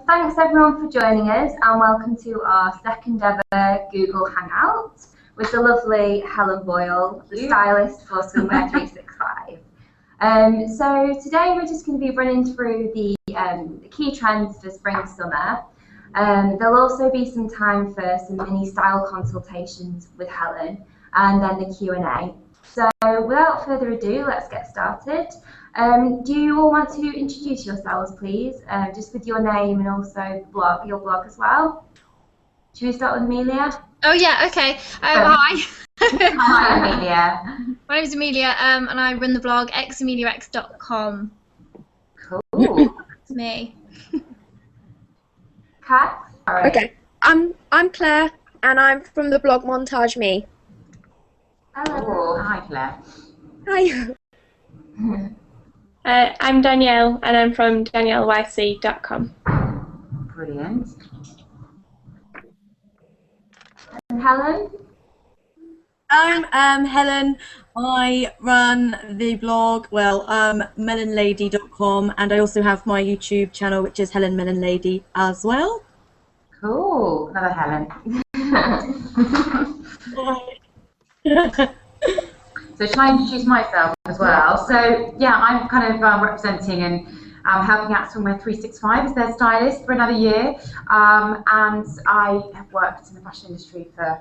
thanks everyone for joining us and welcome to our second ever Google Hangout with the lovely Helen Boyle, the stylist for Swimwear365. So today we're just going to be running through the key trends for spring-summer. There'll also be some time for some mini style consultations with Helen and then the Q&A. So without further ado, let's get started. Do you all want to introduce yourselves, please, just with your name and also your blog as well? Should we start with Amelia? Oh yeah, okay. Hi. Hi, Amelia. My name is Amelia, and I run the blog xameliax.com. Cool. That's me. Kat? Right. Okay. I'm Claire, and I'm from the blog Montage Me. Hello. Hi, Claire. Hi. I'm Danielle, and I'm from danielleyc.com. Brilliant. And Helen? I'm Helen. I run the blog, melonlady.com, and I also have my YouTube channel, which is Helen Melon Lady as well. Cool. Another Helen. So shall I introduce myself as well? So yeah, I'm kind of representing and helping out Swimwear365 as their stylist for another year, and I have worked in the fashion industry for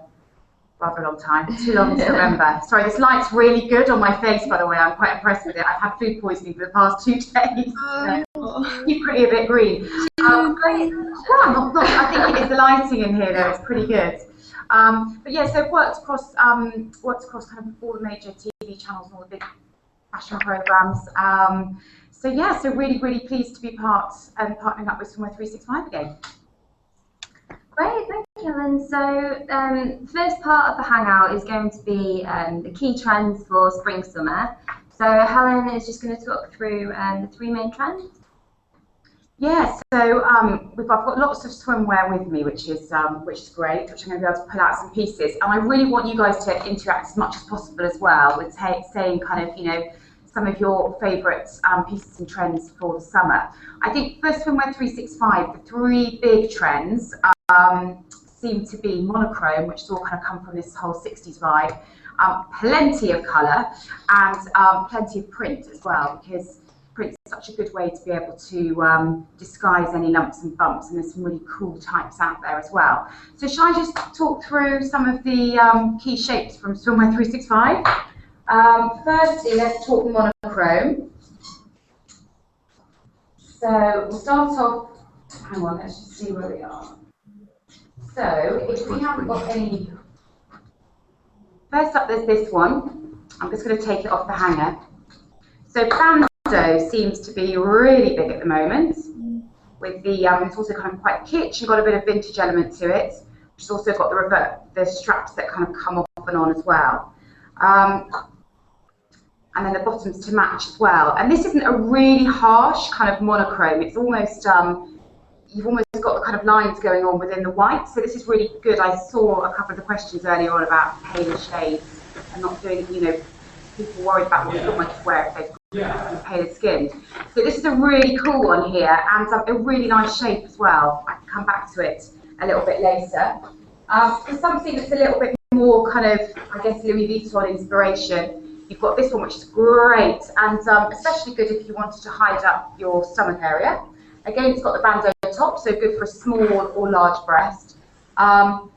rather a long time, too long to remember. Sorry, this light's really good on my face, by the way. I'm quite impressed with it. I've had food poisoning for the past 2 days. You're pretty a bit green. Great. Well, I think it is the lighting in here though. It's pretty good. But yeah, so worked across kind of all the major TV channels and all the big fashion programs. So yeah, so really pleased to be partnering up with Swimwear365 again. Great, thank you, Helen. So the first part of the Hangout is going to be the key trends for spring-summer. So Helen is just going to talk through the 3 main trends. Yeah, so I've got lots of swimwear with me, which is great, which I'm going to be able to pull out some pieces. And I really want you guys to interact as much as possible as well with saying kind of, some of your favourite pieces and trends for the summer. I think for Swimwear365, the 3 big trends seem to be monochrome, which has all kind of come from this whole 60s vibe, plenty of colour, and plenty of print as well, because print is such a good way to be able to disguise any lumps and bumps, and there's some really cool types out there as well. So shall I just talk through some of the key shapes from Swimwear365? Firstly, let's talk monochrome. So we'll start off, hang on, let's just see where we are. So if we haven't got any, first up there's this one. I'm just going to take it off the hanger. So bandeau seems to be really big at the moment, with the it's also kind of quite kitsch and got a bit of vintage element to it, which has also got the straps that kind of come off and on as well, and then the bottoms to match as well. And this isn't a really harsh kind of monochrome. It's almost you've almost got the kind of lines going on within the white. So this is really good. I saw a couple of the questions earlier on about paler shades and not doing, people worried about what someone could wear if they've paler skin. So this is a really cool one here, and a really nice shape as well. I can come back to it a little bit later. For something that's a little bit more kind of, I guess, Louis Vuitton inspiration, you've got this one, which is great, and especially good if you wanted to hide up your stomach area. Again, it's got the bandeau top, so good for a small or large breast. And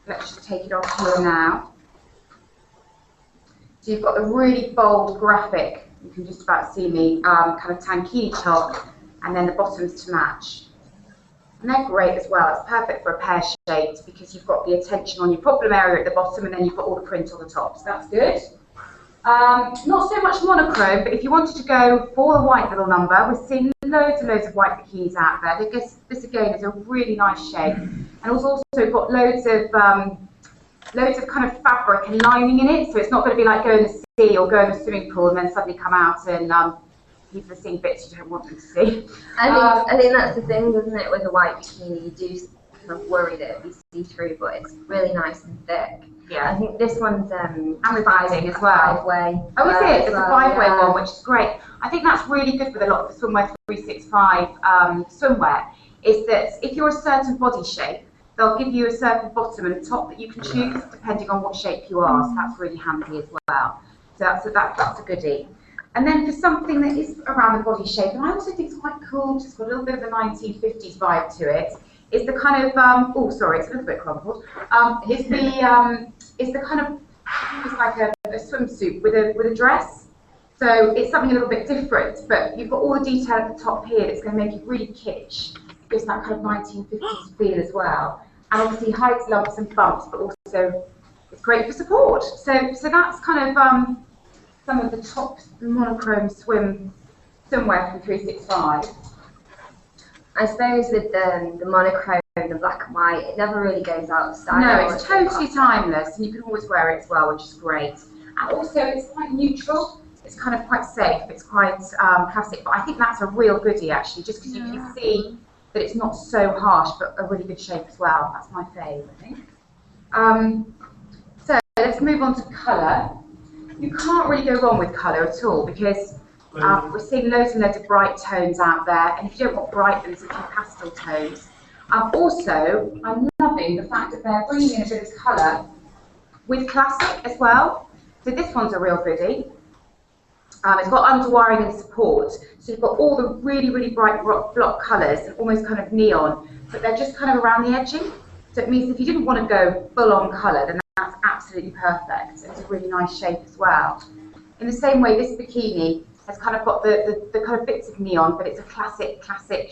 let's just take it off here now. So you've got the really bold graphic, you can just about see me, kind of tankini top, and then the bottoms to match. And they're great as well. It's perfect for a pear shaped because you've got the attention on your problem area at the bottom, and then you've got all the print on the top, so that's good. Not so much monochrome, but if you wanted to go for the white little number, we're seeing loads and loads of white bikinis out there. This again is a really nice shape, and also got loads of kind of fabric and lining in it, so it's not going to be like going to the sea or going to the swimming pool and then suddenly come out and people are seeing bits you don't want them to see. I think that's the thing, isn't it, with a white bikini? You do kind of worry that it'd be see-through, but it's really nice and thick. Yeah. I think this one's and with binding as well. five-way. Oh, is it? It's a five-way yeah. one, which is great. I think that's really good with a lot of the Swimwear 365 swimwear, is that if you're a certain body shape, they'll give you a certain bottom and top that you can choose depending on what shape you are, so that's really handy as well. So that's a goodie. And then for something that is around the body shape, and I also think it's quite cool, just got a little bit of a 1950s vibe to it, is the kind of, oh sorry, it's a little bit crumpled, is the kind of, it's like a swimsuit with a dress. So it's something a little bit different, but you've got all the detail at the top here that's going to make it really kitsch. Gives that kind of 1950s feel as well. And obviously hides lumps and bumps, but also it's great for support. So that's kind of some of the top monochrome swimwear from 365. I suppose with the monochrome, the black and white, it never really goes out of style. No, it's totally timeless, and you can always wear it as well, which is great. And also, it's quite neutral. It's kind of quite safe. It's quite classic. But I think that's a real goodie, actually, just because you can see that it's not so harsh, but a really good shape as well. That's my favourite, I think. So let's move on to colour. You can't really go wrong with colour at all, because we're seeing loads and loads of bright tones out there, and if you don't want bright, there's a few pastel tones. Also, I'm loving the fact that they're bringing in a bit of colour with classic as well. So this one's a real goodie. It's got underwiring and support, so you've got all the really, really bright block colours and almost kind of neon, but they're just kind of around the edging. So it means if you didn't want to go full-on colour, then that's absolutely perfect. It's a really nice shape as well. In the same way, this bikini has kind of got the kind of bits of neon, but it's a classic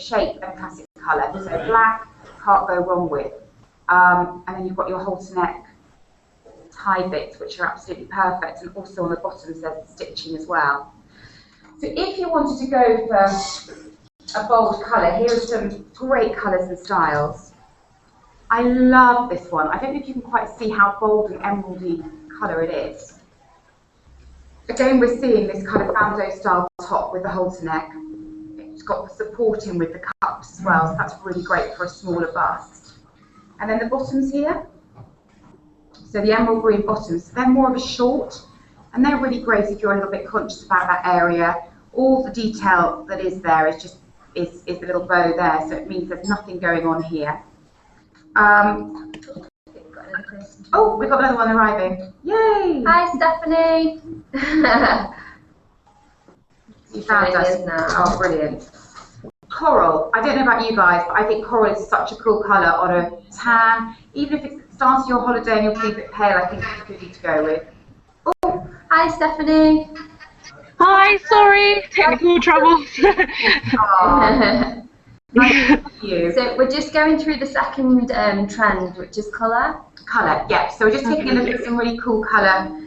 shape and a classic colour. So black, can't go wrong with. And then you've got your halter neck tie bits, which are absolutely perfect, and also on the bottoms there's the stitching as well. So if you wanted to go for a bold colour, here are some great colours and styles. I love this one. I don't know if you can quite see how bold and emeraldy colour it is. Again, we're seeing this kind of bandeau style top with the halter neck. It's got the supporting with the cups as well, so that's really great for a smaller bust. And then the bottoms here. So the emerald green bottoms, they're more of a short, and they're really great if you're a little bit conscious about that area. All the detail that is there is just is the little bow there, so it means there's nothing going on here. Oh, we've got another one arriving. Yay! Hi, Stephanie. You found us now. Oh, brilliant. Coral. I don't know about you guys, but I think coral is such a cool colour on a tan. Even if it's the start of your holiday and you're feeling a bit pale, I think it's a goodie to go with. Oh, Hi, Stephanie. Hi, sorry, technical troubles. oh. Nice to see you. So we're just going through the second trend, which is colour. Colour, yeah. So we're just taking a look at some really cool colour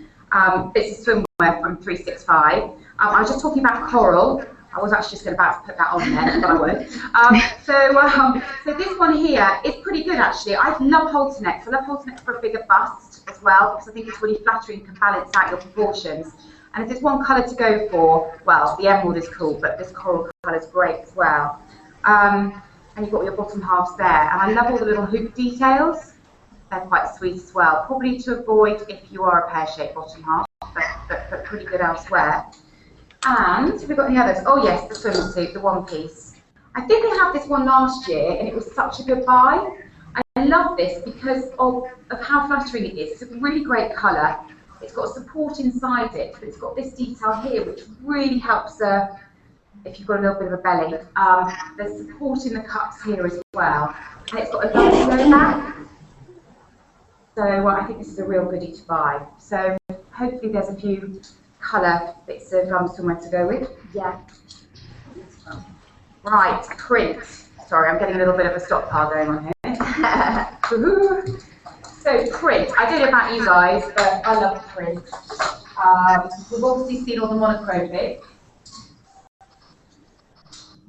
bits of swimwear from 365. I was just talking about coral. I was actually just about to put that on there, but I won't. So this one here is pretty good actually. I love halter necks. I love halter necks for a bigger bust as well, because I think it's really flattering and can balance out your proportions. And if there's one colour to go for, well, the emerald is cool, but this coral colour is great as well. And you've got your bottom halves there. And I love all the little hoop details. They're quite sweet as well. Probably to avoid if you are a pear-shaped bottom half, but pretty good elsewhere. And have we got any others? Oh yes, the swimsuit, the one piece. I think they had this one last year, and it was such a good buy. I love this because of how flattering it is. It's a really great colour. It's got support inside it, but it's got this detail here, which really helps if you've got a little bit of a belly. There's support in the cups here as well, and it's got a lovely low back. So I think this is a real goodie to buy. So hopefully there's a few colour bits of swimwear to go with. Yeah. Right, print. Sorry, I'm getting a little bit of a stockpile going on here. So print. I don't know about you guys, but I love print. We've obviously seen all the monochrome bits.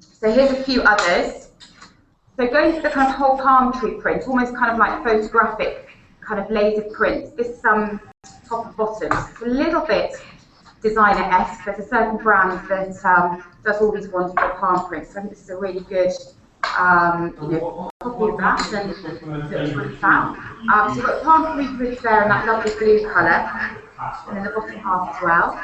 So here's a few others. So going for the kind of whole palm tree print, almost kind of like photographic kind of laser print. This top and bottom. It's a little bit designer-esque. There's a certain brand that does all these wonderful palm prints. So I think this is a really good copy of that and looks really fab. So you've got palm tree prints there in that lovely blue colour, and then the bottom half as well.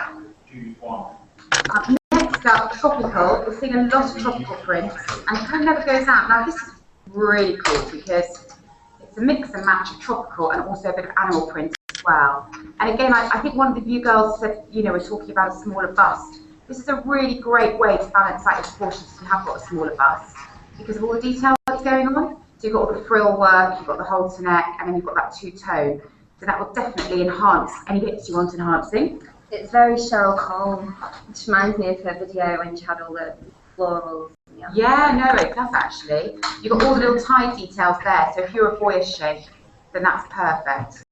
Next up, tropical. We're seeing a lot of tropical prints, and it kind of never goes out. Now this is really cool because it's a mix and match of tropical and also a bit of animal print as well. And again, I think one of you girls said, we're talking about a smaller bust. This is a really great way to balance out your proportions if you have got a smaller bust, because of all the detail that's going on. So you've got all the frill work, you've got the halter neck, and then you've got that two-tone. So that will definitely enhance any bits you want enhancing. It's very Cheryl Cole, which reminds me of her video when she had all the florals. Yeah, no, it does actually. You've got all the little tie details there, so if you're a boyish shape, then that's perfect.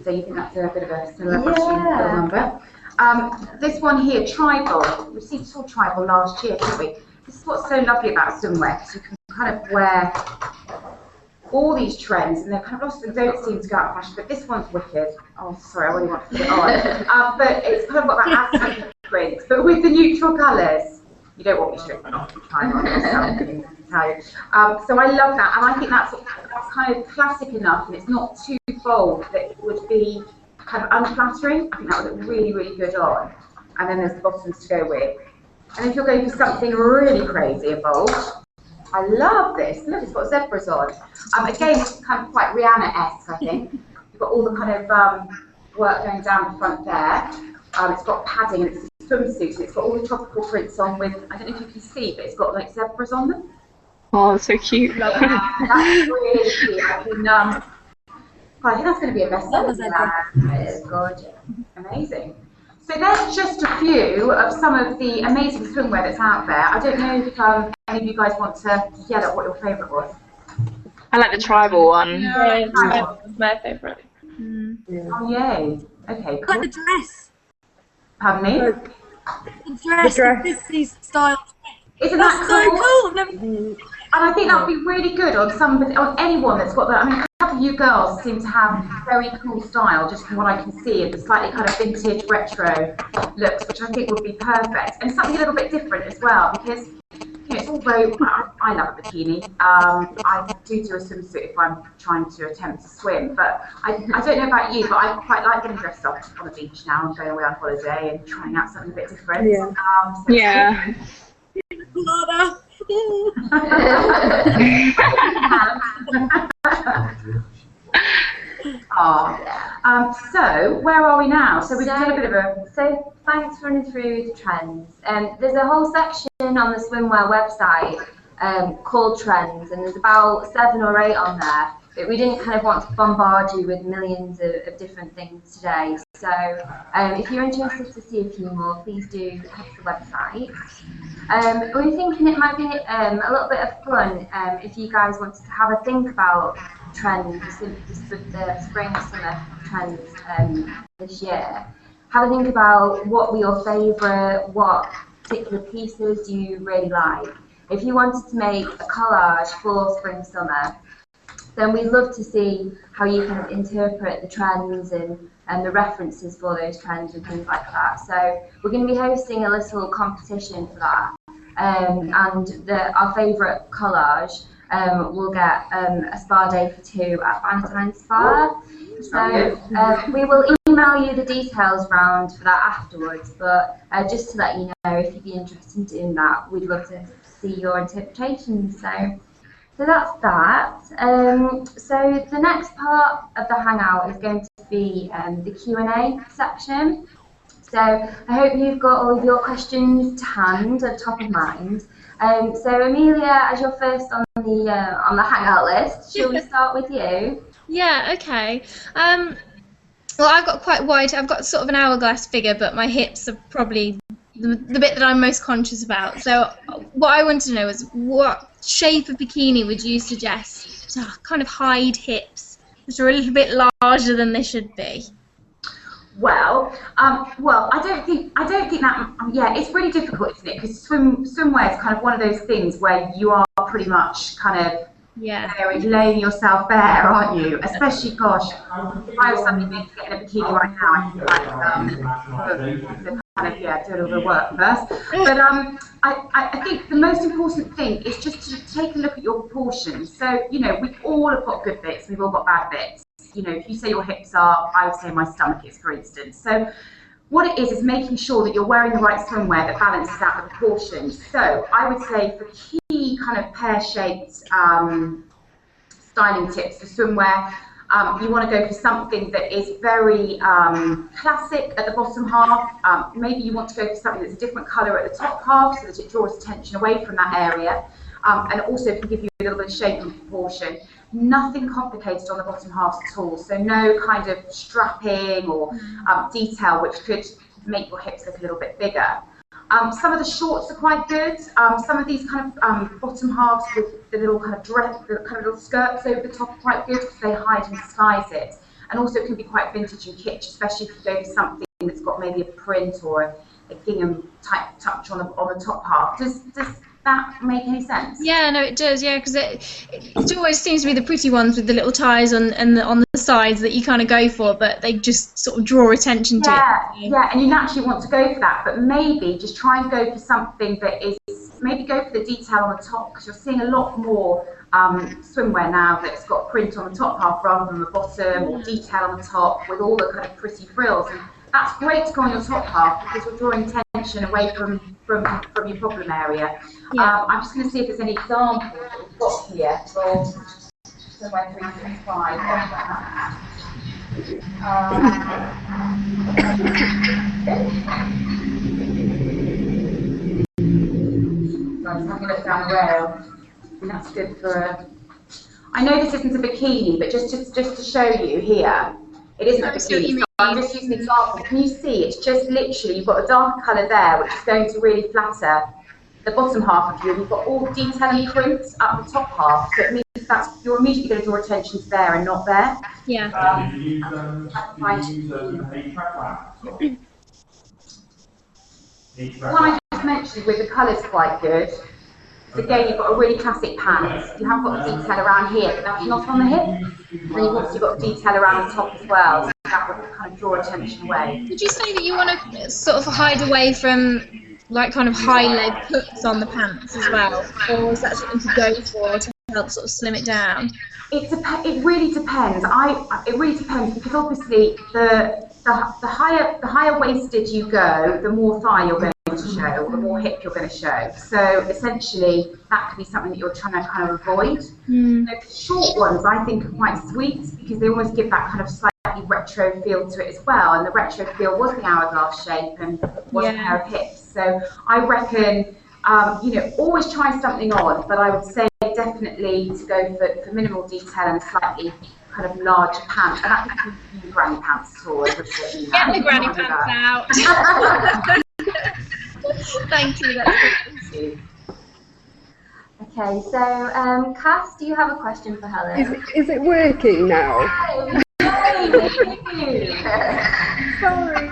So you think that's a bit of a similar little number. This one here, tribal. We received all tribal last year, didn't we? This is what's so lovely about swimwear, because you can kind of wear all these trends, and they're kind of lost and don't seem to go out of fashion, but this one's wicked. Oh, sorry, I really want to put it on. But it's kind of got that accent print, but with the neutral colours. You don't want me stripping off the tribal yourself, I can tell you. So I love that, and I think that's kind of classic enough, and it's not too bold that it would be kind of unflattering. I think that would look really, really good on. And then there's the bottoms to go with. And if you're going for something really crazy and bold, I love this. Look, it's got zebras on. Again, it's kind of quite Rihanna-esque, I think. You've got all the kind of work going down the front there. It's got padding, and it's a swimsuit, and it's got all the tropical prints on with, I don't know if you can see, but it's got like zebras on them. Oh, that's so cute. That's really cute. I think that's going to be a bestseller. It is gorgeous. Amazing. So there's just a few of some of the amazing swimwear that's out there. I don't know if any of you guys want to yell at what your favourite was. I like the tribal one. Yeah, that's my favourite. Oh, yay. Okay, I cool. like the dress. Pardon me? The dress. The 50s style. Isn't That's that so cool? cool. I've never... And I think that would be really good on on anyone that's got that. I mean, a couple of you girls seem to have very cool style, just from what I can see, of the slightly kind of vintage retro looks, which I think would be perfect. And something a little bit different as well, because it's all very. I love a bikini. I do a swimsuit if I'm trying to attempt to swim, but I don't know about you, but I quite like getting dressed up on the beach now and going away on holiday and trying out something a bit different. Yeah. So Yeah. So where are we now? So we've done a bit of a. So thanks for running through the trends. There's a whole section on the swimwear website called Trends, and there's about 7 or 8 on there. But we didn't kind of want to bombard you with millions of different things today. So if you're interested to see a few more, please do head to the website. We're thinking it might be a little bit of fun if you guys wanted to have a think about trends, the spring-summer trends this year. Have a think about what were your favourite, what particular pieces do you really like. If you wanted to make a collage for spring-summer, then we'd love to see how you can interpret the trends and the references for those trends and things like that. So we're going to be hosting a little competition for that. And our favourite collage will get a spa day for 2 at Valentine's Spa. So we will email you the details round for that afterwards, but just to let you know, if you'd be interested in doing that, we'd love to see your interpretation. So that's that. So the next part of the Hangout is going to be the Q&A section. So I hope you've got all of your questions to hand and top of mind. So Amelia, as you're first on the Hangout list, shall we start with you? Yeah, okay. Well, I've got quite wide. I've got sort of an hourglass figure, but my hips are probably the bit that I'm most conscious about. So what I wanted to know is what shape of bikini would you suggest to kind of hide hips that are a little bit larger than they should be? Well, I don't think that. Yeah, it's really difficult, isn't it? Because swimwear is kind of one of those things where you are pretty much kind of laying yourself bare, aren't you? Especially, gosh, if I was suddenly going to get in a bikini right now, I feel like kind of, yeah, do a little bit of work first. But I think the most important thing is just to take a look at your proportions. So, you know, we all have got good bits, we've all got bad bits. You know, if you say your hips are, I would say my stomach is, for instance. So what it is making sure that you're wearing the right swimwear that balances out the proportions. So I would say for key kind of pear-shaped styling tips for swimwear, you want to go for something that is very classic at the bottom half. Maybe you want to go for something that's a different colour at the top half so that it draws attention away from that area, and also can give you a little bit of shape and proportion. Nothing complicated on the bottom half at all, so no kind of strapping or detail which could make your hips look a little bit bigger. Some of the shorts are quite good. Some of these kind of bottom halves with the little kind of dress, the kind of little skirts over the top are quite good because they hide and disguise it. And also it can be quite vintage and kitsch, especially if you go for something that's got maybe a print or a gingham type touch on the top half. Does that make any sense? Yeah, no, it does. Yeah, because it always seems to be the pretty ones with the little ties on the sides that you kind of go for, but they just sort of draw attention to it. Yeah, and you naturally want to go for that, but maybe just try and go for something that is, maybe go for the detail on the top, because you're seeing a lot more swimwear now that's got print on the top half rather than the bottom, or detail on the top with all the kind of pretty frills. And that's great to go on your top half because you're drawing attention away from your problem area. Yeah. I'm just going to see if there's any examples that we've got here for swimwear 365. So I'm just having a look down the rail, and that's good for. I know this isn't a bikini, but just to show you here, it isn't a bikini. So I'm just using an example. Can you see? It's just literally you've got a dark colour there, which is going to really flatter the bottom half of you, and you've got all the detail and prints up the top half. So it means you're immediately going to draw attention to there and not there. Yeah. The one I just mentioned with the colours quite good. So again, you've got a really classic pants. You have got the detail around here, but that's not on the hip. And you've also got the detail around the top as well. So that would kind of draw attention away. Would you say that you want to sort of hide away from like kind of high leg hooks on the pants as well, or is that something to go for to help sort of slim it down? It really depends. It really depends because obviously the higher waisted you go, the more thigh you're going to show, or the more hip you're going to show. So essentially, that could be something that you're trying to kind of avoid. The short ones I think are quite sweet because they almost give that kind of slightly retro feel to it as well. And the retro feel was the hourglass shape and was a pair of hips. So I reckon, you know, always try something on, but I would say definitely to go for minimal detail and slightly kind of larger pants. And that could be granny pants at all. Get the granny pants out. Thank you. That's good. Okay, so Cass, do you have a question for Helen? Is it working now? Sorry.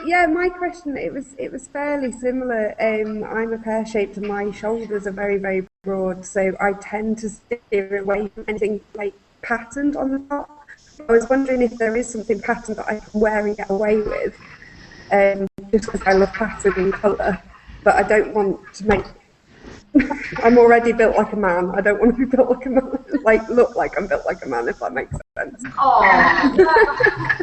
Yeah, my question, it was fairly similar. I'm a pear-shaped and my shoulders are very, very broad, so I tend to steer away from anything like patterned on the top. I was wondering if there is something patterned that I can wear and get away with, just because I love pattern and colour, but I don't want to make... I'm already built like a man. I don't want to be built like a man, like look like I'm built like a man, if that makes sense. Oh,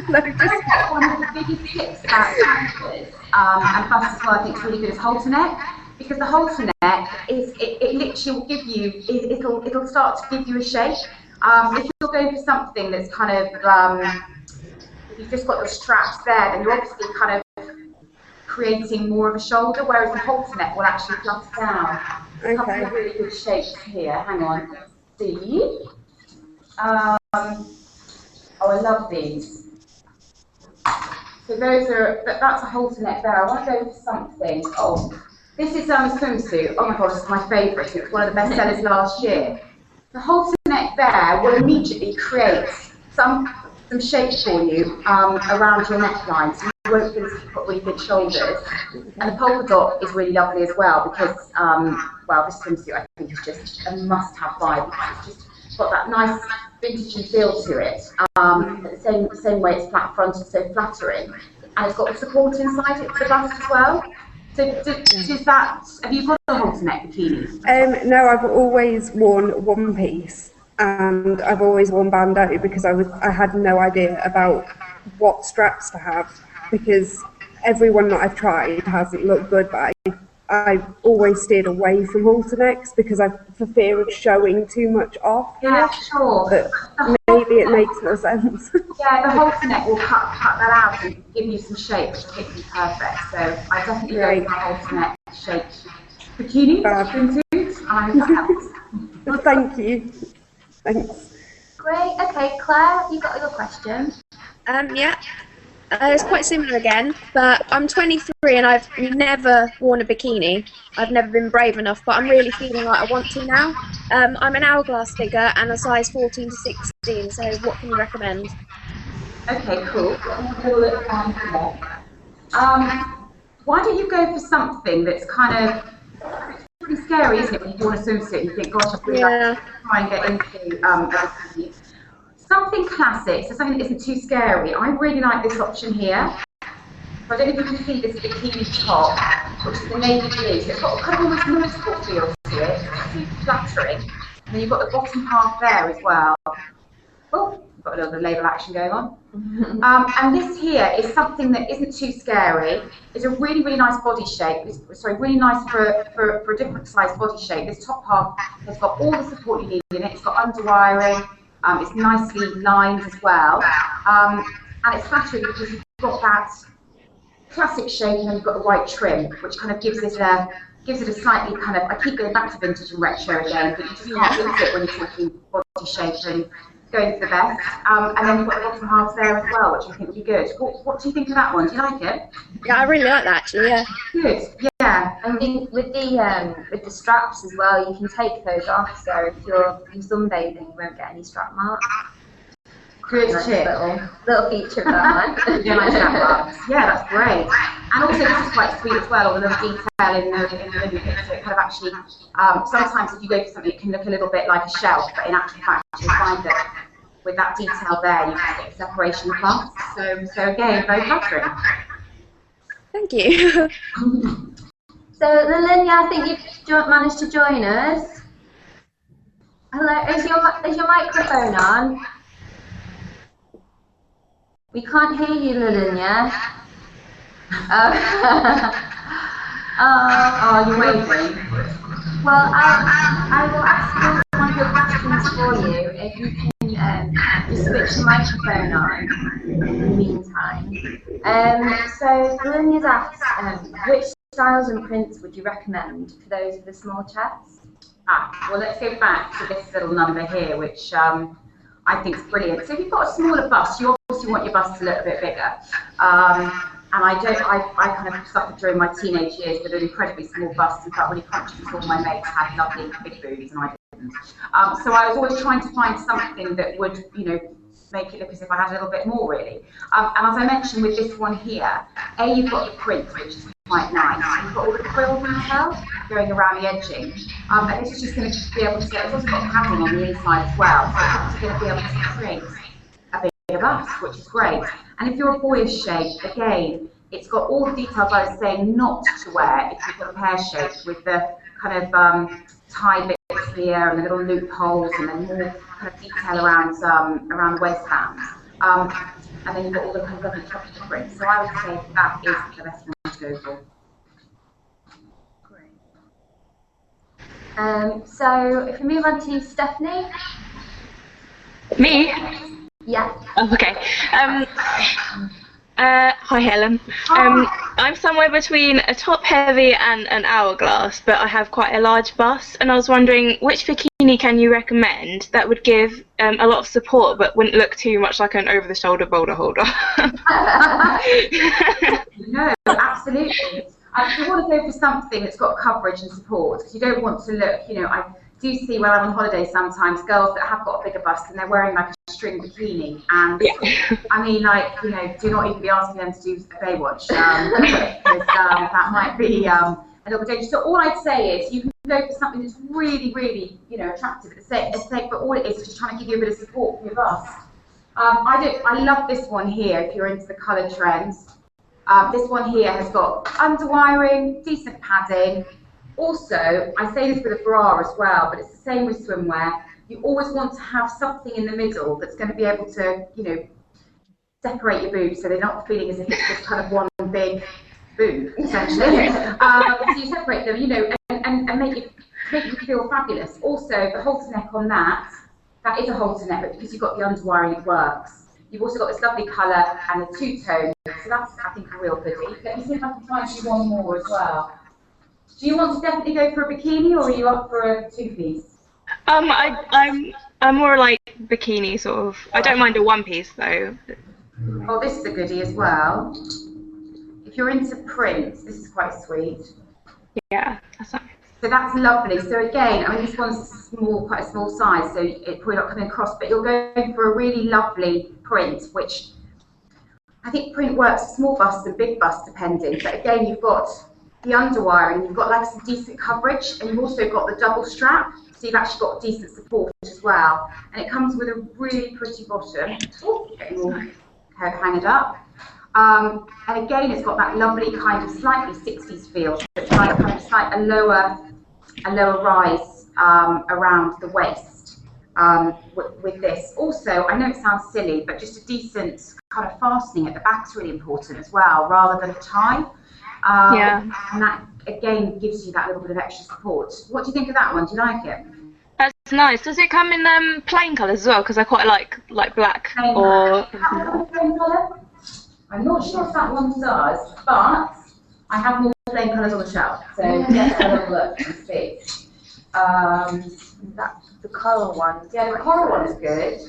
no, just one of the biggest tips about patches, and plus as well, I think it's really good is halter neck, because the halter neck is it literally will give you it'll start to give you a shape. If you're going for something that's kind of if you've just got your straps there, then you're obviously kind of creating more of a shoulder, whereas the halter neck will actually flutter down. A couple of really good shapes here. Hang on, let's see. Oh, I love these. So those are, that's a halter neck there. I want to go for something. Oh, this is a swimsuit. Oh my gosh, it's my favourite. It was one of the best sellers last year. The halter neck there will immediately create some shape for you around your neckline. So you won't feel as if you've got really big shoulders. And the polka dot is really lovely as well because, well, this swimsuit I think is just a must-have vibe. It's just got that nice vintage feel to it. The same way it's flat-fronted, so flattering. and it's got the support inside it for the bust as well. So does that, have you got a halter neck bikini? No, I've always worn one piece, and I've always worn bandeau because I had no idea about what straps to have, because everyone that I've tried hasn't looked good, but I've always steered away from halter necks because for fear of showing too much off. Yeah, sure. But maybe it makes more sense. Yeah, the halter neck will cut that out and give you some shape, which will be perfect. So I definitely go for a halter neck shape bikini, swimsuit. Thank you. Thanks. Great. Okay, Claire, you got your question? Yeah. It's quite similar again, but I'm 23 and I've never worn a bikini. I've never been brave enough, but I'm really feeling like I want to now. I'm an hourglass figure and a size 14 to 16, so what can you recommend? Okay, cool. Why don't you go for something that's kind of pretty scary, isn't it, when you want a swimsuit and you think, gosh, I'd really like to try and get into a bikini. Something classic, so something that isn't too scary. I really like this option here. So I don't know if you can see this bikini top, which is the navy blue. So it's got kind of almost nautical feel to it. It's super flattering. And then you've got the bottom half there as well. Oh, got a little bit of label action going on. And this here is something that isn't too scary. It's a really, really nice body shape. Really nice for a different size body shape. This top half has got all the support you need in it. It's got underwiring. It's nicely lined as well, and it's flattering because you've got that classic shape and then you've got the white trim, which kind of gives it a slightly kind of, I keep going back to vintage and retro again, but you just can't lose it when you're talking body shape and going for the best. And then you've got the bottom half there as well, which I think would be good. What do you think of that one? Do you like it? Yeah, I really like that actually, yeah. Good, yeah. I think with the straps as well, you can take those off, so if you're sunbathing, you won't get any strap marks. Good tip. Little feature of that one. Yeah, like strap marks. Yeah, that's great. And also this is quite sweet as well, all the little detail in the linen bit, so it kind of actually, sometimes if you go for something, it can look a little bit like a shelf, but in actual fact, you'll find that with that detail there, you can get separation of bust. So again, very flattering. Thank you. So Lilinha, I think you've managed to join us. Hello, is your microphone on? We can't hear you, Lilinha. Oh, you're waiting. Well, I will ask you one of your questions for you if you can just switch the microphone on in the meantime. So Lilinha's asked, which styles and prints would you recommend for those with a small chest? Well, let's go back to this little number here, which I think is brilliant. So if you've got a smaller bust, you obviously want your bust a little bit bigger. And I kind of suffered during my teenage years with an incredibly small bust. In fact, really conscious all my mates had lovely big boobs and I didn't. So I was always trying to find something that would, make it look as if I had a little bit more, really. And as I mentioned with this one here, you've got the print, which is quite nice. You've got all the quill detail going around the edging. And this is just going to be able to, it's also got padding on the inside as well, so it's going to be able to create a bigger bust, which is great. And if you're a boyish shape, again, it's got all the details I was saying not to wear if you've got a pear shape, with the kind of tie bits here and the little loopholes and then more kind of detail around the waistbands. And then you've got all the kind of lovely tropical prints. So I would say that is the best one to go for. Great. So if we move on to Stephanie. Me? Yeah. Oh, okay. Hi, Helen. I'm somewhere between a top heavy and an hourglass, but I have quite a large bust, and I was wondering which bikini can you recommend that would give a lot of support but wouldn't look too much like an over-the-shoulder boulder holder? No, absolutely. You want to go for something that's got coverage and support, because you don't want to look, I do see when I'm on holiday sometimes girls that have got a bigger bust and they're wearing like a string bikini, and I mean, like, do not even be asking them to do a Baywatch, because that might be a little bit dangerous. So all I'd say is you can go for something that's really, really, attractive at the sake, but all it is just trying to give you a bit of support for your bust. I love this one here if you're into the colour trends. This one here has got underwiring, decent padding. Also, I say this with a bra as well, but it's the same with swimwear. You always want to have something in the middle that's going to be able to, you know, separate your boobs so they're not feeling as if it's just kind of one big boob, essentially. So you separate them, you know, and make you feel fabulous. Also, the halter neck on that is a halter neck, but because you've got the underwiring, it works. You've also got this lovely colour and the two-tone, so that's, I think, a real goodie. Let me see if I can find you one more as well. Do you want to definitely go for a bikini, or are you up for a two-piece? I'm more like bikini sort of. I don't mind a one-piece though. Oh, this is a goodie as well. If you're into prints, this is quite sweet. Yeah, that's nice. So that's lovely. So again, I mean, this one's small, quite a small size, so it's probably not coming across, but you're going for a really lovely print, which I think print works small busts and big busts depending. But again, you've got the underwiring, you've got like some decent coverage, and you've also got the double strap, so you've actually got decent support as well. And it comes with a really pretty bottom. Oh, getting all hanged up. And again, it's got that lovely kind of slightly 60s feel. So it's like kind of a lower rise around the waist with this. Also, I know it sounds silly, but just a decent kind of fastening at the back is really important as well, rather than a tie. Yeah. And that again gives you that little bit of extra support. What do you think of that one? Do you like it? That's nice. Does it come in plain colours as well? Because I quite like black Plain or. plain colour? I'm not sure if that one does, but I have more plain colours on the shelf, so let's have a look and see. That's the coral one. Yeah, the coral one is good.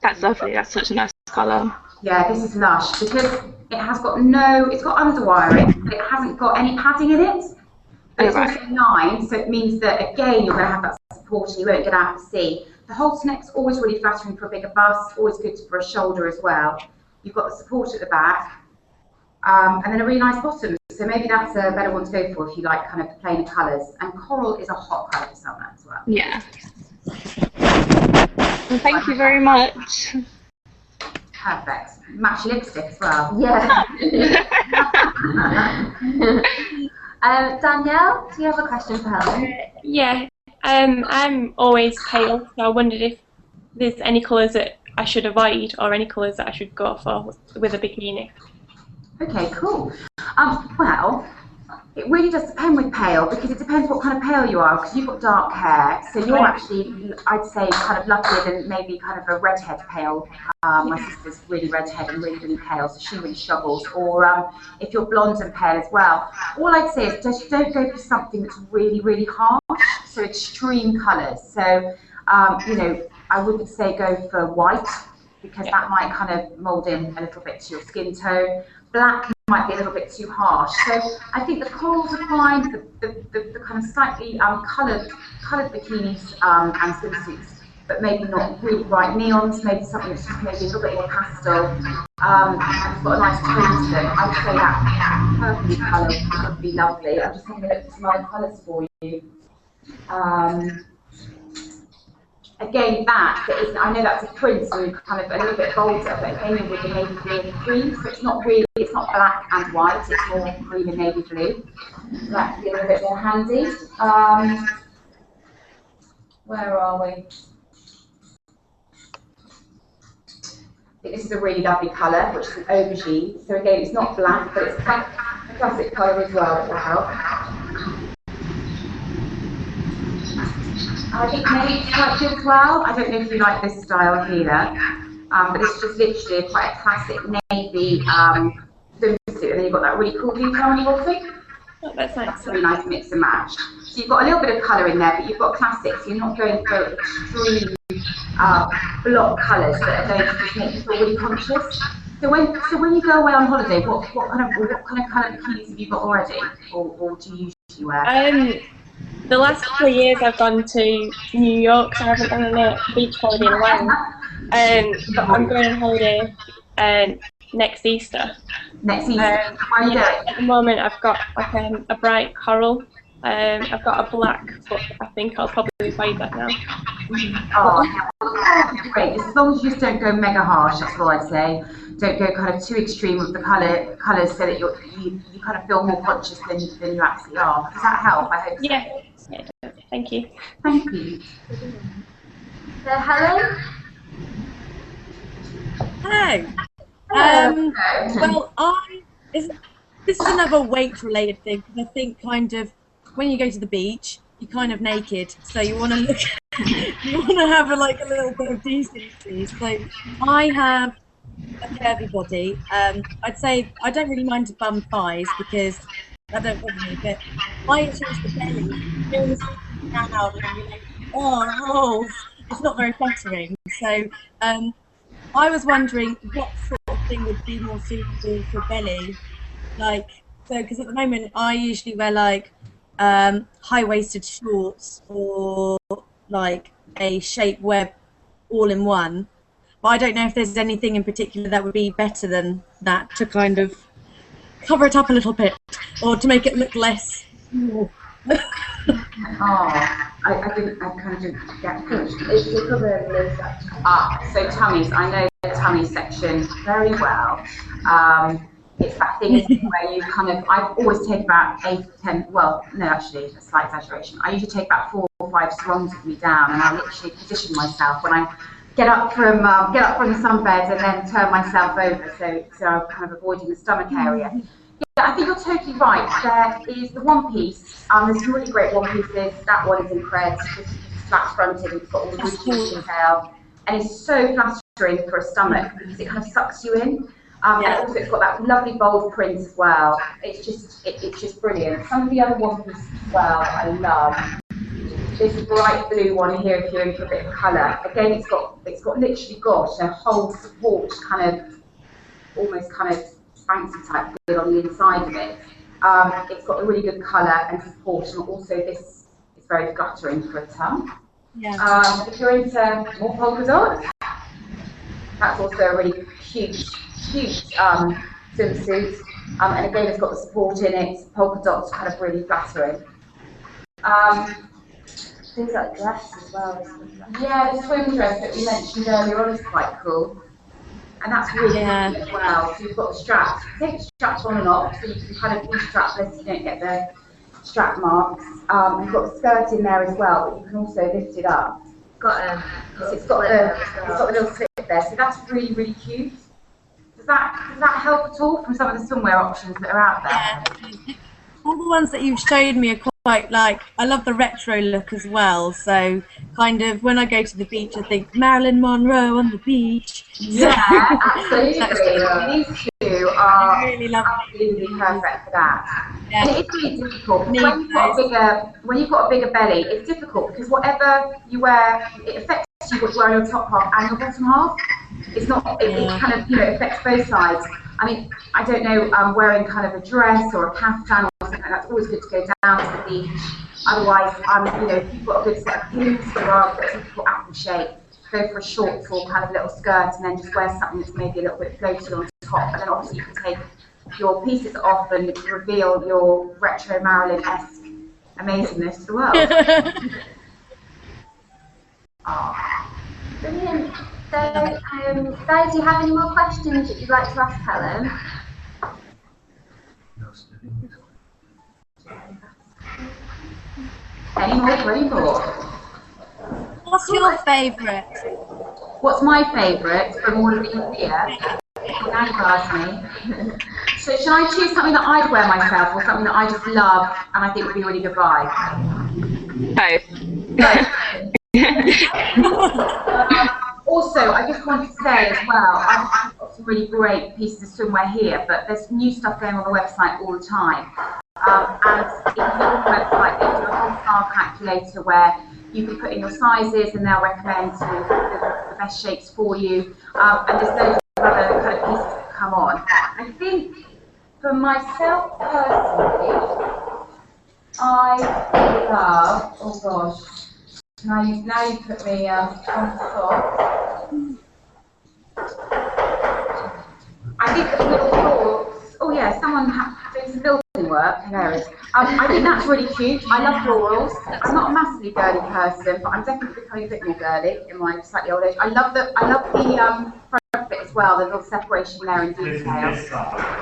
That's lovely. That's such a nice colour. Yeah, this is lush because it has got it's got underwiring, but it hasn't got any padding in it. But it's also 9, so it means that again you're going to have that support and you won't get out to sea. The halter neck's always really flattering for a bigger bust, always good for a shoulder as well. You've got the support at the back, and then a really nice bottom. So maybe that's a better one to go for if you like kind of the plainer colours. And coral is a hot colour for summer as well. Yeah. Well, thank you very much. Perfect. Match your lipstick as well. Yeah. Danielle, do you have a question for Helen? Yeah. I'm always pale, so I wondered if there's any colours that I should avoid or any colours that I should go for with a bikini. Okay, cool. Well, it really does depend with pale because it depends what kind of pale you are because you've got dark hair, so you're actually, I'd say, kind of luckier than maybe kind of a redhead pale. My sister's really redhead and really, really pale, so she really struggles. Or if you're blonde and pale as well. All I'd say is just don't go for something that's really, really harsh, so extreme colours. So, you know, I wouldn't say go for white because that might kind of mould in a little bit to your skin tone. Black might be a little bit too harsh. So I think the corals are fine, the kind of slightly coloured bikinis and swimsuits, but maybe not really bright neons, maybe something that's just maybe a little bit more pastel and it's got a nice tone to them. I'd say that purpley colour would be lovely. I'm just having a look at some other colours for you. Again, I know that's a print, so kind of a little bit bolder, but again with the navy blue and cream, so it's not black and white, it's more cream and navy blue. So that could be a little bit more handy. Where are we? I think this is a really lovely colour, which is an aubergine. So again, it's not black, but it's a classic colour as well, that will help. I think navy's quite good as well. I don't know if you like this style here, but it's just literally quite a classic navy swimsuit, and then you've got that really cool detail on the bottom. Oh, that's nice. That's a really nice mix and match. So you've got a little bit of colour in there, but you've got classics. You're not going for extreme block colours that are going to just make you feel really conscious. So when you go away on holiday, what kind of colour bikinis have you got already, or do you usually wear? The last couple of years I've gone to New York, so I haven't done a beach holiday in a while. But I'm going on holiday next Easter. Next Easter? Where are you going? At the moment I've got like a bright coral. I've got a black, but I think I'll probably avoid that now. Oh, yeah, well, the colours are great. Just as long as you just don't go mega harsh, that's all I'd say. Don't go kind of too extreme with the colours so that you kind of feel more conscious than you actually are. Does that help? I hope so. Yeah. Thank you. Thank you. So Helen? Hello. Hello. Well, this is another weight-related thing, because I think kind of when you go to the beach, you're kind of naked, so you want to look, you want to have a little bit of decency. So I have a curvy body. I'd say I don't really mind bum thighs because that don't bother me, but my issue is the belly. You know, when it's out and you're like, oh, rolls. It's not very flattering. So I was wondering what sort of thing would be more suitable for belly, because at the moment I usually wear high-waisted shorts or like a shapewear all-in-one. But I don't know if there's anything in particular that would be better than that to kind of cover it up a little bit or to make it look less. Oh, I kind of didn't get pushed. It's to cover the section. So tummies, I know the tummy section very well. It's that thing where you kind of, I always take about 8 to 10, well, no, actually, a slight exaggeration. I usually take about 4 or 5 strongs with me down, and I literally position myself when I get up from the sunbed and then turn myself over, so I'm kind of avoiding the stomach area. Yeah, I think you're totally right. There is the one piece. There's some really great one pieces. That one is in creds, just flat fronted, and it's got all the really detail, and it's so flattering for a stomach because it kind of sucks you in. And also it's got that lovely bold print as well. It's just brilliant. Some of the other one pieces as well that I love. This bright blue one here, if you're in for a bit of colour. Again, it's literally got a whole support almost kind of fancy type feel on the inside of it. It's got a really good colour and support, and also this is very flattering for a tongue. Yeah. If you're into more polka dots, that's also a really cute swimsuit. And again, it's got the support in it. Polka dots are kind of really flattering. Things like dress as well. Yeah, the swim dress that we mentioned earlier on is quite cool. And that's really good as well. So you've got the straps. You take the straps on and off, so you can kind of be strapless, you don't get the strap marks. You've got the skirt in there as well, but you can also lift it up. It's got the little slip there, so that's really, really cute. Does that help at all from some of the swimwear options that are out there? Yeah. All the ones that you've showed me are quite I love the retro look as well. So kind of when I go to the beach, I think Marilyn Monroe on the beach. Yeah, absolutely. These two are really absolutely perfect for that. Yeah. And it's really difficult when you've got a bigger belly. It's difficult because whatever you wear, it affects you what you wear on your top half and your bottom half. It's not. It kind of affects both sides. I mean, I don't know, wearing kind of a dress or a caftan or something like that, it's always good to go down to the beach. Otherwise, if you've got a good set of heels or a typical apple shape, go for a short or kind of little skirt and then just wear something that's maybe a little bit floaty on top. And then obviously you can take your pieces off and reveal your retro Marilyn-esque amazingness to the world. Brilliant. So, guys, do you have any more questions that you'd like to ask Helen? Any more? What's your favourite? What's my favourite from all of these here? Now you ask me. So should I choose something that I'd wear myself or something that I just love and I think would be a really good buy? Also, I just wanted to say as well, I've got some really great pieces of swimwear here, but there's new stuff going on the website all the time. And if you look on the website, they do a whole style calculator where you can put in your sizes and they'll recommend the best shapes for you. And there's loads of other kind of pieces that come on. I think for myself personally, I love, oh gosh, now you put me on the spot. I think the little thoughts, oh yeah, someone doing some building work, hilarious. I think that's really cute. I love florals. I'm not a massively girly person, but I'm definitely becoming a bit more girly in my slightly old age. I love the front bit as well, the little separation there in detail.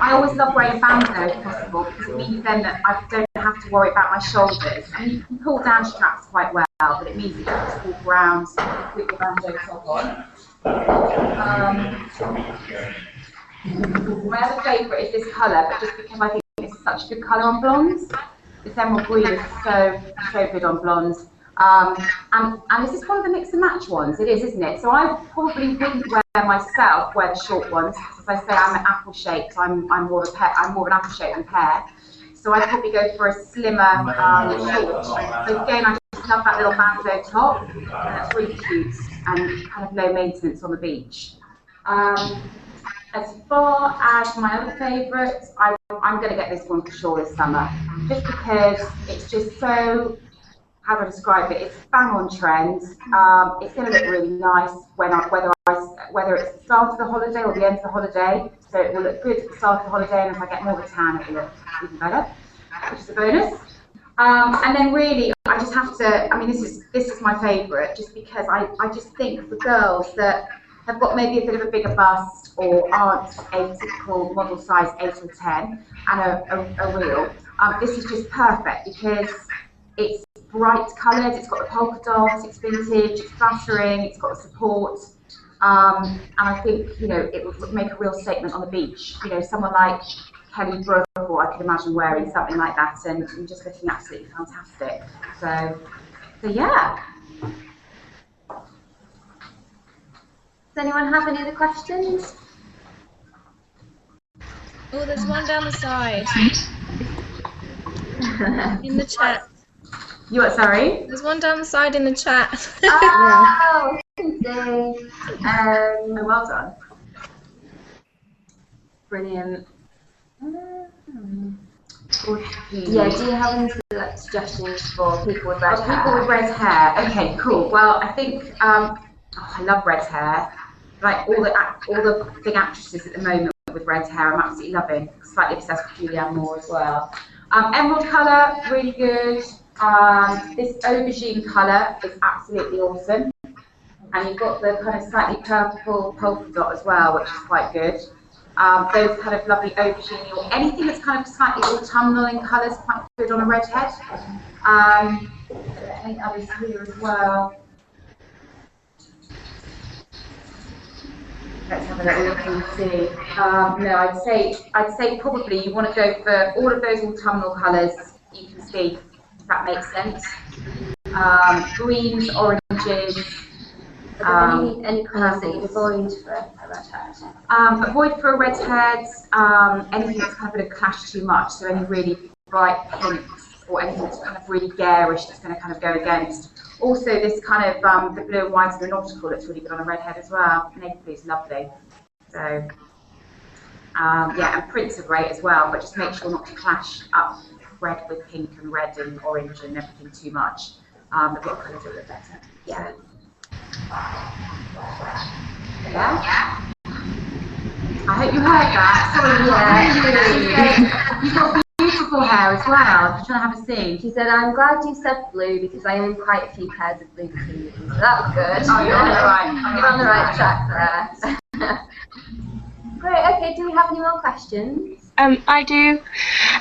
I always love wearing bands though if possible, because it means then that I don't have to worry about my shoulders. I mean, you can pull down straps quite well, but it means that you can just walk around with your bandeau top on. My other favourite is this colour, but just because I think it's such a good colour on blondes. This emerald green is so good on blondes. And is this one of the mix and match ones? It is, isn't it? So I probably wouldn't wear the short ones, because as I say, I'm an apple shaped. I'm more of an apple shape than pear. So I'd probably go for a slimmer short. So again, I just love that little bandeau top, and that's really cute and kind of low maintenance on the beach. As far as my other favourites, I'm going to get this one for sure this summer, just because it's just so, how do I describe it? It's bang on trend. It's going to look really nice whether it's the start of the holiday or the end of the holiday. So it will look good at the start of the holiday, and if I get more of a tan, it will look even better, which is a bonus. And then really, I just have to. I mean, this is my favourite, just because I just think for girls that have got maybe a bit of a bigger bust or aren't a typical model size 8 or 10 and a real, this is just perfect because it's bright coloured, it's got the polka dots, it's vintage, it's flattering, it's got support, and I think, you know, it would make a real statement on the beach. You know, someone like Kelly Brook, or I could imagine wearing something like that and just looking absolutely fantastic. So yeah. Does anyone have any other questions? Oh, there's one down the side. In the chat. You what, sorry? There's one down the side in the chat. Oh, I can see. Oh, well done. Brilliant. Yeah, do you have any suggestions for people with red hair? People with red hair. Okay, cool. Well, I think I love red hair. Like all the big actresses at the moment with red hair, I'm absolutely loving. Slightly obsessed with Julianne Moore as well. Emerald colour, really good. This aubergine colour is absolutely awesome. And you've got the kind of slightly purple polka dot as well, which is quite good. Those kind of lovely aubergine, or anything that's kind of slightly autumnal in colours, quite good on a redhead. Any others here as well? Let's have a little look and see. No, I'd say probably you want to go for all of those autumnal colours you can see, if that makes sense. Greens, oranges. Any colours that you avoid for a redhead? Avoid for a redhead anything that's kind of going to clash too much. So any really bright pinks or anything that's kind of really garish that's going to kind of go against. Also, this kind of the blue and white and the nautical that's really good on a redhead as well. Navy blue is lovely. So yeah, and prints are great as well, but just make sure not to clash up red with pink and red and orange and everything too much. The block colours are a bit better. Yeah. Yeah. I hope you heard that. Sorry, yeah. You've got beautiful hair as well. I'm trying to have a see. She said, "I'm glad you said blue because I own quite a few pairs of blue bikinis." So that's good. Oh, you're on the right. You're on the right track there. Great. Okay. Do we have any more questions? I do.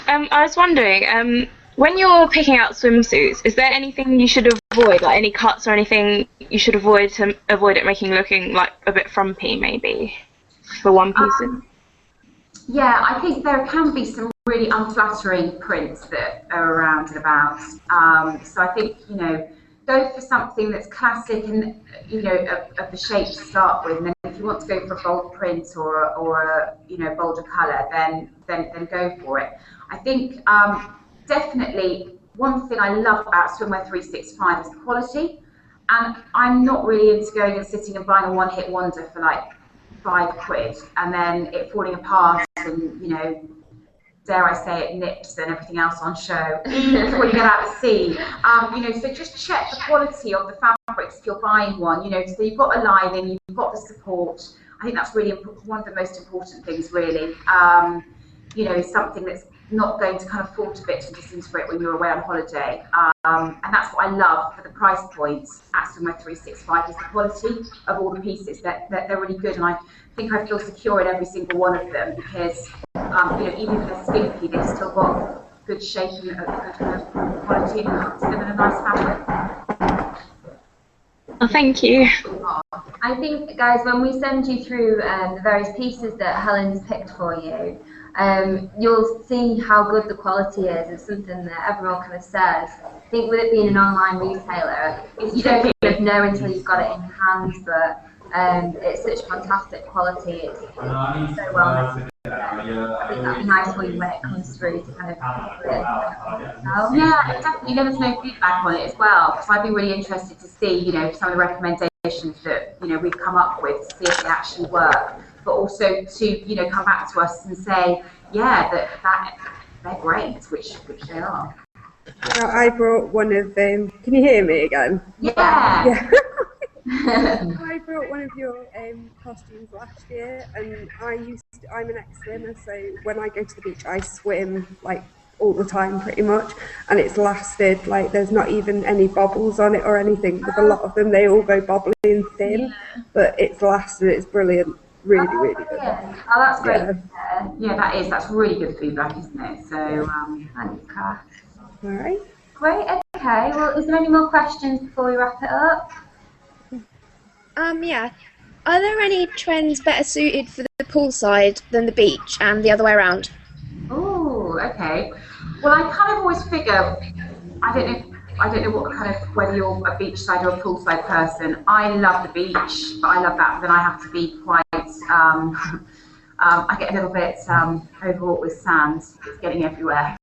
I was wondering, when you're picking out swimsuits, is there anything you should avoid, like any cuts or anything you should avoid to avoid it looking like a bit frumpy, maybe, for one pieces? Yeah, I think there can be some really unflattering prints that are around and about. So I think, you know, go for something that's classic and, you know, of the shape to start with. And then if you want to go for a bold print or a you know, bolder colour, then go for it. I think definitely one thing I love about Swimwear365 is the quality. And I'm not really into going and sitting and buying a one-hit wonder for like £5 and then it falling apart and, you know, dare I say it, nips and everything else on show before you get out to sea. You know, so just check the quality of the fabrics if you're buying one. You know, so you've got a lining, you've got the support. I think that's really one of the most important things, really. You know, something that's not going to kind of fall to bits and disintegrate when you're away on holiday. And that's what I love for the price points at Swimwear365 is the quality of all the pieces. They're really good, and I think I feel secure in every single one of them because even if they're skimpy, they've still got good shape and a good kind of quality and cut to them in a nice fabric. Oh, thank you. I think, guys, when we send you through the various pieces that Helen's picked for you, you'll see how good the quality is. It's something that everyone kind of says. I think with it being an online retailer, you don't kind of know until you've got it in your hands, but it's such fantastic quality. It's so well made. I think that'd be nice for you when it comes through to kind of Yeah, definitely let us know feedback on it as well, because I'd be really interested to see, some of the recommendations that we've come up with to see if they actually work, but also to come back to us and say, yeah, that they're great, which they are. I brought one of them. Can you hear me again? Yeah. I brought one of your costumes last year, and I'm an ex-swimmer, so when I go to the beach, I swim like all the time pretty much, and it's lasted, like there's not even any bobbles on it or anything. With a lot of them, they all go bobbly and thin, but it's lasted. It's brilliant. Really good. Oh, that's great. Yeah, that's really good feedback, isn't it? So, Thanks, Cass. All right. Great, okay. Well, is there any more questions before we wrap it up? Yeah. Are there any trends better suited for the poolside than the beach and the other way around? oh, okay. Well, I kind of always figure, I don't know what kind of, whether you're a beachside or a poolside person. I love the beach, but I love that, but then I have to be quite, I get a little bit overwrought with sand. It's getting everywhere.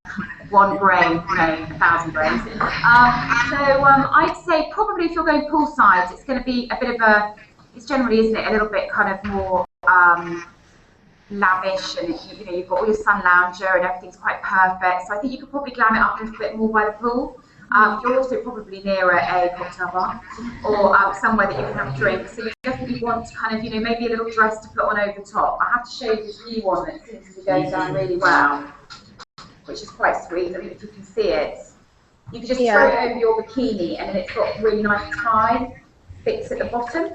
One grain, 1,000 grains. I'd say probably if you're going poolside, it's going to be a bit of it's generally, isn't it, a little bit kind of more lavish, and you've got all your sun lounger and everything's quite perfect. So I think you could probably glam it up a little bit more by the pool. You're also probably nearer a cocktail bar or somewhere that you can have a drink. So you definitely want to kind of, maybe a little dress to put on over the top. I have to show you this new one that seems to be going down really well, which is quite sweet. I don't know if you can see it. You can just throw it over your bikini, and then it's got really nice tie bits at the bottom.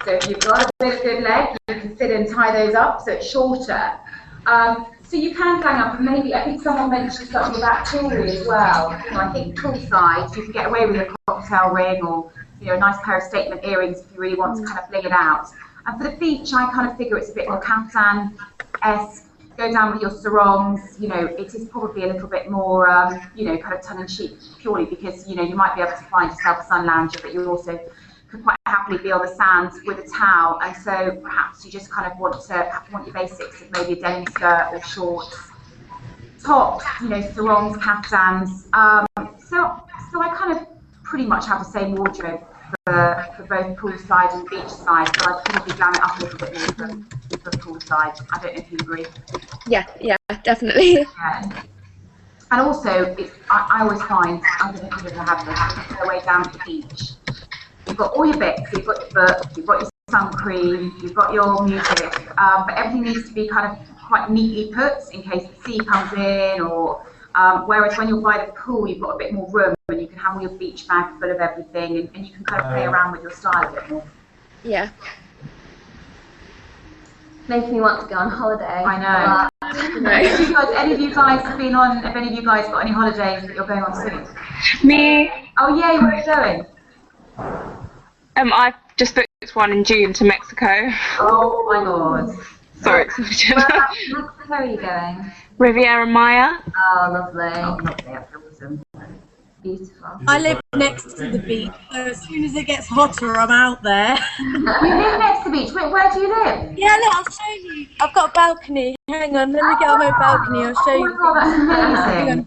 So if you've got a bit of good leg, you can sit and tie those up so it's shorter. So you can gang up, and maybe, I think someone mentioned something about jewellery as well. I think poolside, you can get away with a cocktail ring or a nice pair of statement earrings if you really want to kind of bling it out. And for the beach, I kind of figure it's a bit more caftan-esque. Go down with your sarongs. It is probably a little bit more, kind of tongue-in-cheek, purely because you might be able to find yourself a sun lounger, but you also could quite happily be on the sand with a towel, and so perhaps you just kind of want your basics of maybe a denim skirt or shorts, tops, sarongs, caftans. So I kind of pretty much have the same wardrobe for both poolside and beachside, so I'd probably glam it up a little bit more for poolside. I don't know if you agree. Yeah, definitely. Yeah. And also, I always find, I don't know if you've ever had this, on the way down to the beach, you've got all your bits, you've got your book, you've got your sun cream, you've got your music, but everything needs to be kind of quite neatly put in case the sea comes in, or whereas when you're by the pool, you've got a bit more room and you can have all your beach bag full of everything, and you can kind of play around with your style a bit more. Yeah. Making me want to go on holiday. I know. Have any of you guys got any holidays that you're going on soon? Me. Oh yay, where are you going? I've just booked one in June to Mexico. Oh my god. Sorry, excited. Where are you going? Riviera Maya. Oh, lovely. Oh, lovely, that's awesome. Beautiful. I live next to the beach, so as soon as it gets hotter, I'm out there. You live next to the beach. Where do you live? Yeah, look, I'll show you. I've got a balcony. Hang on, let me get on my balcony. I'll show you. Oh my god, that's Hang amazing. on.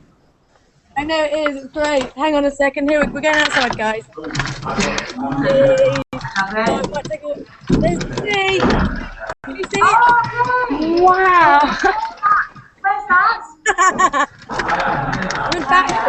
I know it is. It's great. Hang on a second. Here, we're going outside, guys. There's the sea. Can you see it? Oh, Wow. where's that? We're back.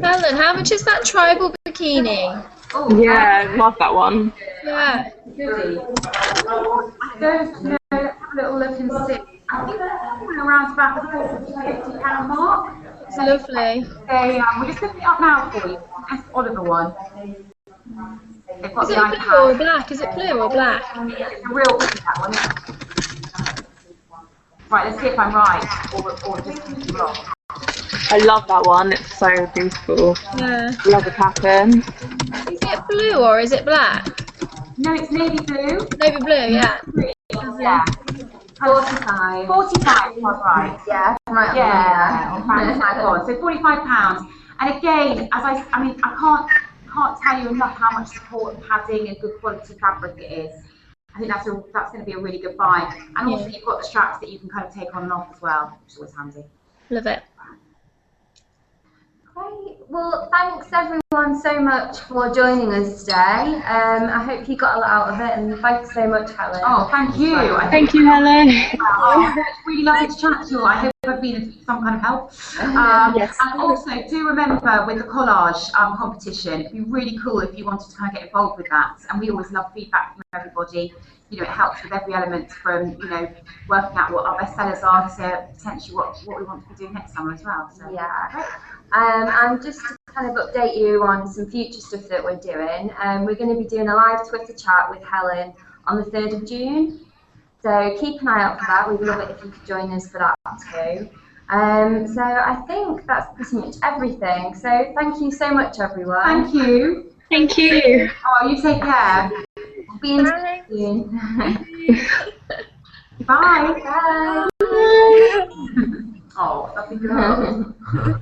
Helen, how much is that tribal bikini? Oh, Yeah, love that one. Yeah. goody. I don't know. Let's have a little look and see. I think they're around about the £40-50 mark. It's lovely. We're just looking it up now for you. That's the Oliver one. They've got Is the it blue or iPad. black? Is it blue or black? It's a real blue, that one. Right, let's see if I'm right or just completely wrong. I love that one. It's so beautiful. Yeah. Love the pattern. Is it blue or is it black? No, it's navy blue. Navy blue, yeah. Yeah. 45. 45 was right. Yeah, right. Yeah, on. So £45. And again, I mean, I can't tell you enough how much support and padding and good quality fabric it is. I think that's going to be a really good buy. And also, you've got the straps that you can kind of take on and off as well, which is always handy. Love it. Great. Well, thanks everyone so much for joining us today. I hope you got a lot out of it, and thanks so much, Helen. Oh, thank you. Thank you, Helen. It's really lovely to chat to you all. I hope I've been of some kind of help. Yes. And also, do remember with the collage competition, it'd be really cool if you wanted to kind of get involved with that. And we always love feedback from everybody. You know, it helps with every element from, you know, working out what our best sellers are to potentially what we want to be doing next summer as well. So Yeah. And just to kind of update you on some future stuff that we're doing, we're going to be doing a live Twitter chat with Helen on the 3rd of June. So keep an eye out for that. We'd love it if you could join us for that too. So I think that's pretty much everything. So thank you so much, everyone. thank you. Thank you. Oh, you take care. We'll be in touch soon. Bye. Bye. Oh, that'd be good.